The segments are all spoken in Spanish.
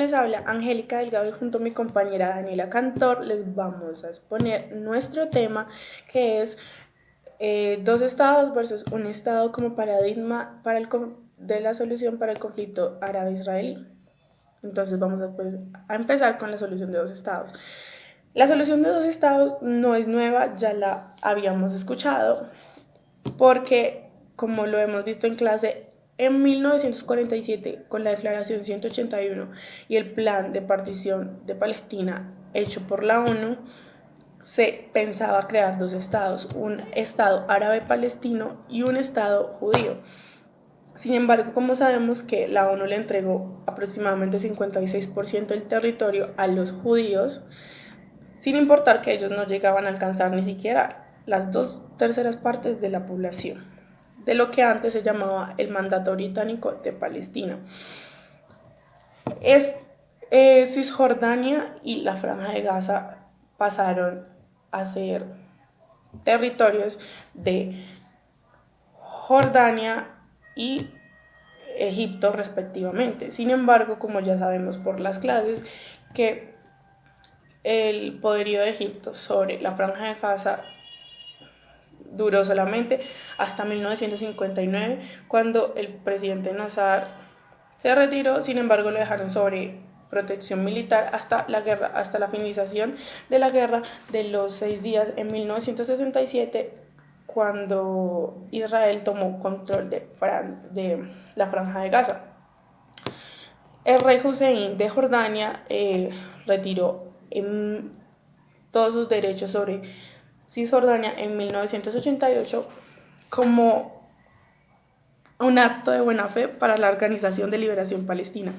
les habla Angélica Delgado y junto a mi compañera Daniela Cantor les vamos a exponer nuestro tema, que es dos estados versus un estado como paradigma de la solución para el conflicto árabe-israelí. Entonces vamos a empezar con la solución de dos estados. La solución de dos estados no es nueva, ya la habíamos escuchado, porque como lo hemos visto en clase, en 1947, con la Declaración 181 y el Plan de Partición de Palestina hecho por la ONU, se pensaba crear dos estados, un estado árabe palestino y un estado judío. Sin embargo, como sabemos que la ONU le entregó aproximadamente 56% del territorio a los judíos, sin importar que ellos no llegaban a alcanzar ni siquiera las 2/3 partes de la población, de lo que antes se llamaba el Mandato Británico de Palestina. Cisjordania y la Franja de Gaza pasaron a ser territorios de Jordania y Egipto respectivamente. Sin embargo, como ya sabemos por las clases, que el poderío de Egipto sobre la Franja de Gaza duró solamente hasta 1959, cuando el presidente Nasser se retiró. Sin embargo, lo dejaron sobre protección militar hasta la finalización de la guerra de los 6 días en 1967, cuando Israel tomó control de la Franja de Gaza. El rey Hussein de Jordania retiró en todos sus derechos sobre Cisjordania en 1988 como un acto de buena fe para la Organización de Liberación Palestina.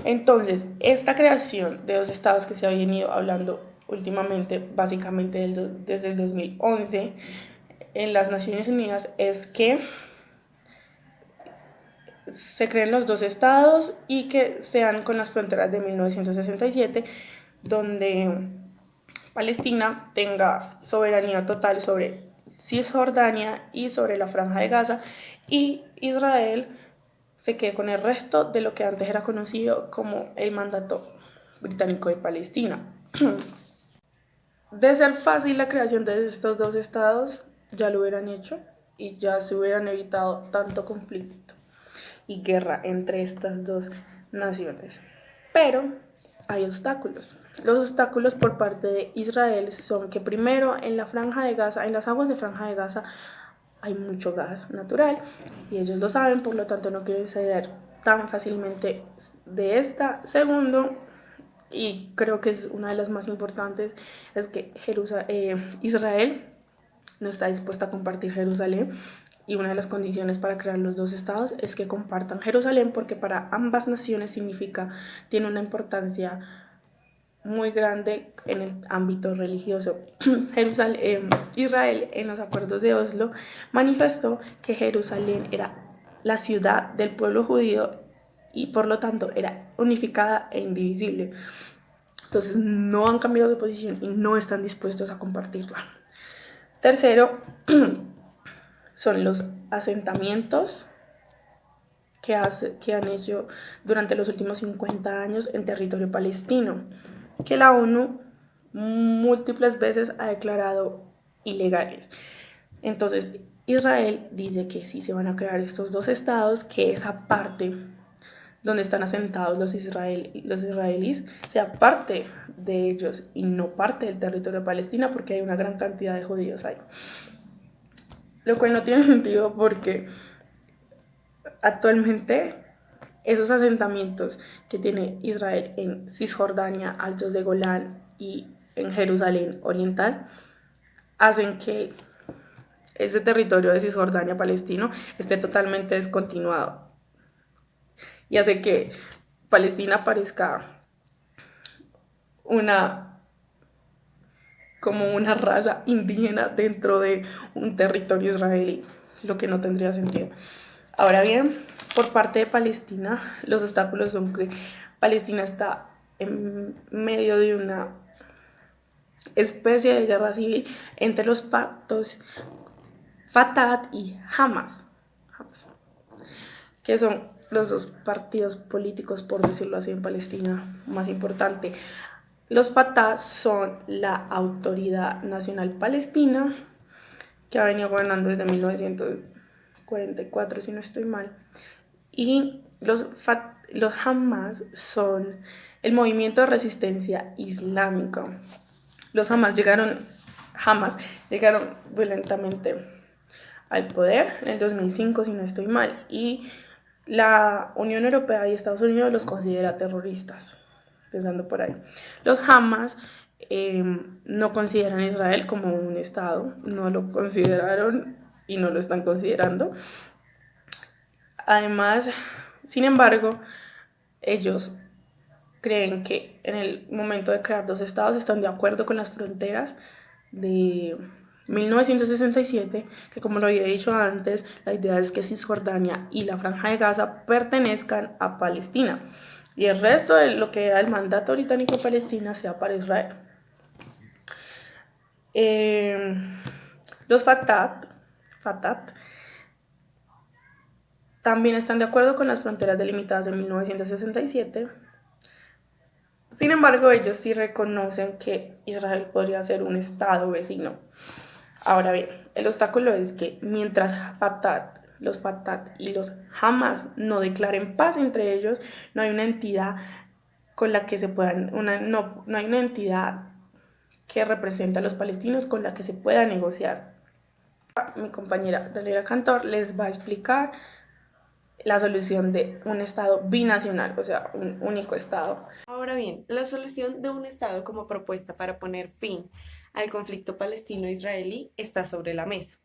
Entonces, esta creación de dos estados que se ha venido hablando últimamente, básicamente desde el 2011, en las Naciones Unidas, es que se creen los dos estados y que sean con las fronteras de 1967, donde Palestina tenga soberanía total sobre Cisjordania y sobre la Franja de Gaza, y Israel se quede con el resto de lo que antes era conocido como el Mandato Británico de Palestina. De ser fácil la creación de estos dos estados, ya lo hubieran hecho y ya se hubieran evitado tanto conflicto y guerra entre estas dos naciones. Pero hay obstáculos. Los obstáculos por parte de Israel son que primero en las aguas de Franja de Gaza hay mucho gas natural y ellos lo saben, por lo tanto no quieren ceder tan fácilmente de esta. Segundo, y creo que es una de las más importantes, es que Israel no está dispuesta a compartir Jerusalén, y una de las condiciones para crear los dos estados es que compartan Jerusalén, porque para ambas naciones tiene una importancia muy grande en el ámbito religioso. Israel en los acuerdos de Oslo manifestó que Jerusalén era la ciudad del pueblo judío y por lo tanto era unificada e indivisible. Entonces no han cambiado de posición y no están dispuestos a compartirla. Tercero, son los asentamientos que han hecho durante los últimos 50 años en territorio palestino, que la ONU múltiples veces ha declarado ilegales. Entonces, Israel dice que si se van a crear estos dos estados, que esa parte donde están asentados los israelíes sea parte de ellos y no parte del territorio de Palestina, porque hay una gran cantidad de judíos ahí. Lo cual no tiene sentido, porque actualmente esos asentamientos que tiene Israel en Cisjordania, Altos de Golán y en Jerusalén Oriental hacen que ese territorio de Cisjordania palestino esté totalmente descontinuado y hace que Palestina parezca como una raza indígena dentro de un territorio israelí, lo que no tendría sentido. Ahora bien, por parte de Palestina, los obstáculos son que Palestina está en medio de una especie de guerra civil entre los pactos Fatah y Hamas, que son los dos partidos políticos, por decirlo así, en Palestina más importante. Los Fatah son la Autoridad Nacional Palestina, que ha venido gobernando desde 1944, si no estoy mal. Y los Hamas son el movimiento de resistencia islámica. Los Hamas llegaron violentamente al poder en el 2005, si no estoy mal, y la Unión Europea y Estados Unidos los considera terroristas, empezando por ahí. Los Hamas no consideran a Israel como un estado, no lo consideraron y no lo están considerando. Además, sin embargo, ellos creen que en el momento de crear dos estados están de acuerdo con las fronteras de 1967, que como lo había dicho antes, la idea es que Cisjordania y la Franja de Gaza pertenezcan a Palestina y el resto de lo que era el mandato británico de Palestina sea para Israel. Los Fatah también están de acuerdo con las fronteras delimitadas de 1967. Sin embargo, ellos sí reconocen que Israel podría ser un estado vecino. Ahora bien, el obstáculo es que mientras los Fatah y los Hamas no declaren paz entre ellos, no hay una entidad con la que se puedan, no hay una entidad que represente a los palestinos con la que se pueda negociar. Mi compañera Daniela Cantor les va a explicar la solución de un estado binacional, o sea, un único estado. Ahora bien, la solución de un estado como propuesta para poner fin al conflicto palestino-israelí está sobre la mesa.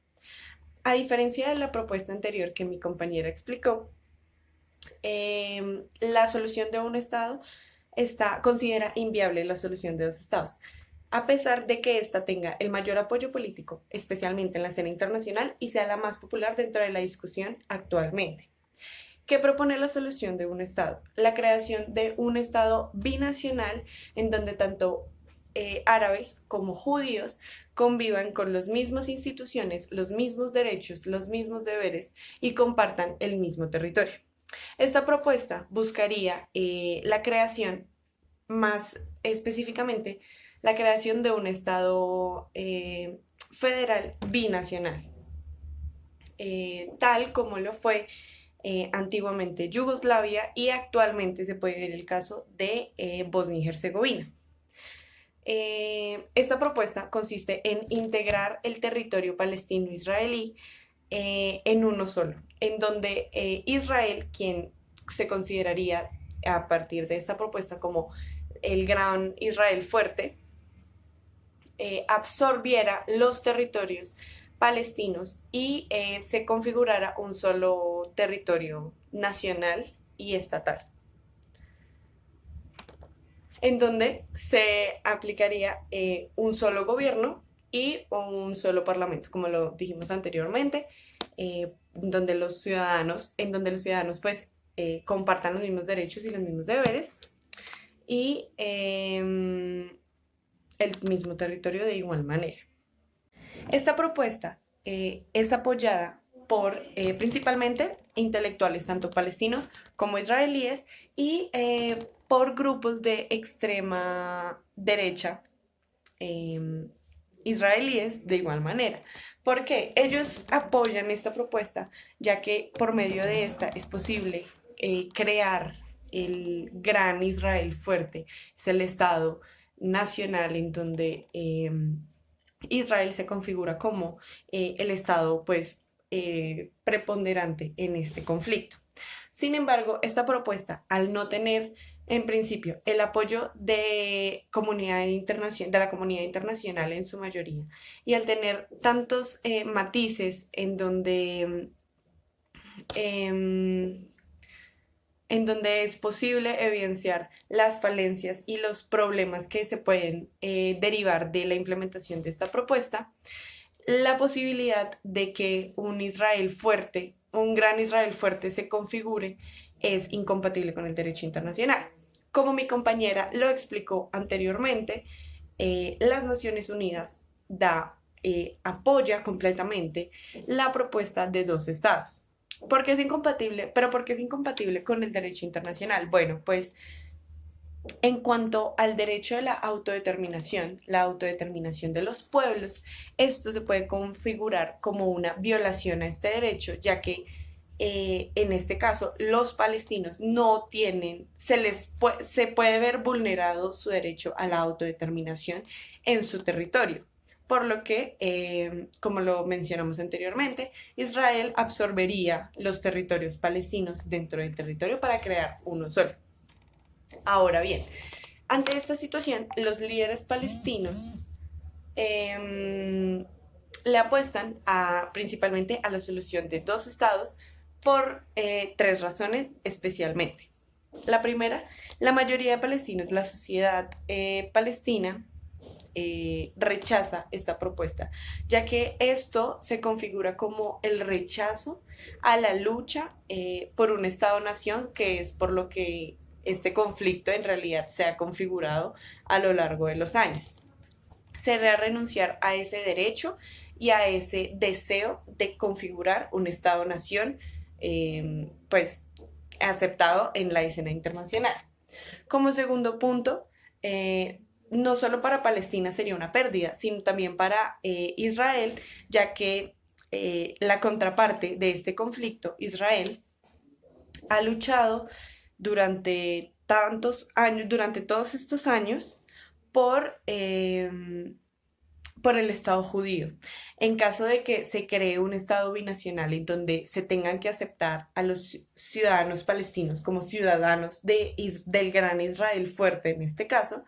A diferencia de la propuesta anterior que mi compañera explicó, la solución de un estado considera inviable la solución de dos estados, a pesar de que ésta tenga el mayor apoyo político, especialmente en la escena internacional, y sea la más popular dentro de la discusión actualmente. ¿Qué propone la solución de un Estado? La creación de un Estado binacional en donde tanto árabes como judíos convivan con las mismas instituciones, los mismos derechos, los mismos deberes y compartan el mismo territorio. Esta propuesta buscaría la creación, más específicamente, la creación de un Estado federal binacional, tal como lo fue antiguamente Yugoslavia y actualmente se puede ver el caso de Bosnia y Herzegovina. Esta propuesta consiste en integrar el territorio palestino-israelí en uno solo, en donde Israel, quien se consideraría a partir de esta propuesta como el gran Israel fuerte, absorbiera los territorios palestinos y se configurara un solo territorio nacional y estatal, en donde se aplicaría un solo gobierno y un solo parlamento, como lo dijimos anteriormente, donde los ciudadanos pues compartan los mismos derechos y los mismos deberes y el mismo territorio de igual manera. Esta propuesta es apoyada por principalmente intelectuales tanto palestinos como israelíes y por grupos de extrema derecha israelíes de igual manera. ¿Por qué? Ellos apoyan esta propuesta ya que por medio de esta es posible crear el gran Israel fuerte. Es el Estado nacional en donde Israel se configura como el Estado pues preponderante en este conflicto. Sin embargo, esta propuesta, al no tener en principio el apoyo de la comunidad internacional en su mayoría, y al tener tantos matices en donde es posible evidenciar las falencias y los problemas que se pueden derivar de la implementación de esta propuesta, la posibilidad de que un gran Israel fuerte se configure es incompatible con el derecho internacional. Como mi compañera lo explicó anteriormente, las Naciones Unidas apoya completamente la propuesta de dos estados. ¿Por qué es incompatible? Pero ¿por qué es incompatible con el derecho internacional? Bueno, pues en cuanto al derecho de la autodeterminación de los pueblos, esto se puede configurar como una violación a este derecho, ya que en este caso los palestinos no tienen, se puede ver vulnerado su derecho a la autodeterminación en su territorio. Por lo que, como lo mencionamos anteriormente, Israel absorbería los territorios palestinos dentro del territorio para crear uno solo. Ahora bien, ante esta situación, los líderes palestinos le apuestan principalmente a la solución de dos estados por tres razones especialmente. La primera, la mayoría de palestinos, la sociedad palestina, rechaza esta propuesta, ya que esto se configura como el rechazo a la lucha por un Estado-nación, que es por lo que este conflicto en realidad se ha configurado a lo largo de los años. Sería renunciar a ese derecho y a ese deseo de configurar un Estado-nación, pues aceptado en la escena internacional. Como segundo punto, no solo para Palestina sería una pérdida, sino también para Israel, ya que la contraparte de este conflicto, Israel, ha luchado durante tantos años, durante todos estos años, por el Estado judío. En caso de que se cree un Estado binacional en donde se tengan que aceptar a los ciudadanos palestinos como ciudadanos del gran Israel fuerte en este caso,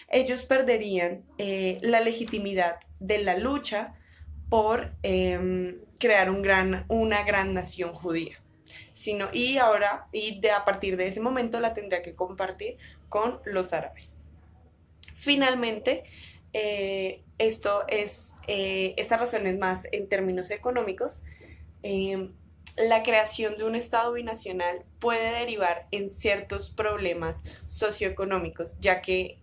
ellos perderían la legitimidad de la lucha por crear una gran nación judía. A partir de ese momento la tendría que compartir con los árabes. Finalmente, esta razón es más en términos económicos. La creación de un Estado binacional puede derivar en ciertos problemas socioeconómicos, ya que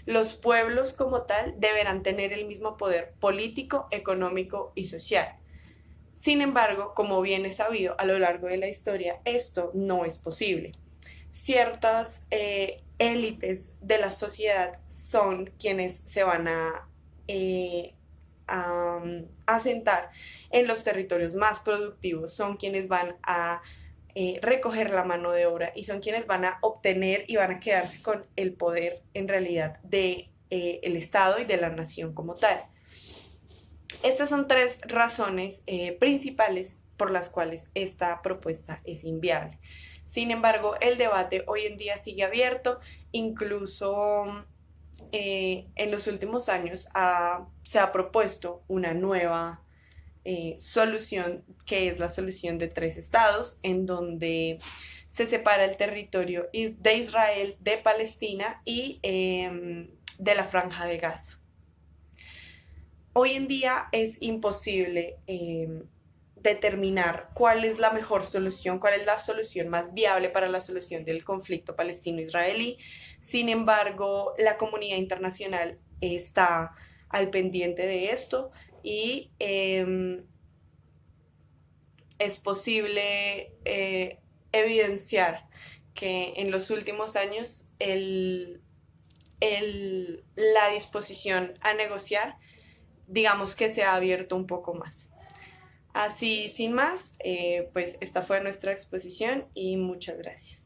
los pueblos como tal deberán tener el mismo poder político, económico y social. Sin embargo, como bien es sabido a lo largo de la historia, esto no es posible. Ciertas élites de la sociedad son quienes se van a asentar en los territorios más productivos, son quienes van a recoger la mano de obra y son quienes van a obtener y van a quedarse con el poder en realidad de el Estado y de la nación como tal. Estas son tres razones principales por las cuales esta propuesta es inviable. Sin embargo, el debate hoy en día sigue abierto, incluso en los últimos años se ha propuesto una nueva solución, que es la solución de tres estados, en donde se separa el territorio de Israel, de Palestina y de la Franja de Gaza. Hoy en día es imposible determinar cuál es la mejor solución, cuál es la solución más viable para la solución del conflicto palestino-israelí. Sin embargo, la comunidad internacional está al pendiente de esto y es posible evidenciar que en los últimos años la disposición a negociar, digamos que se ha abierto un poco más. Así, sin más, pues esta fue nuestra exposición y muchas gracias.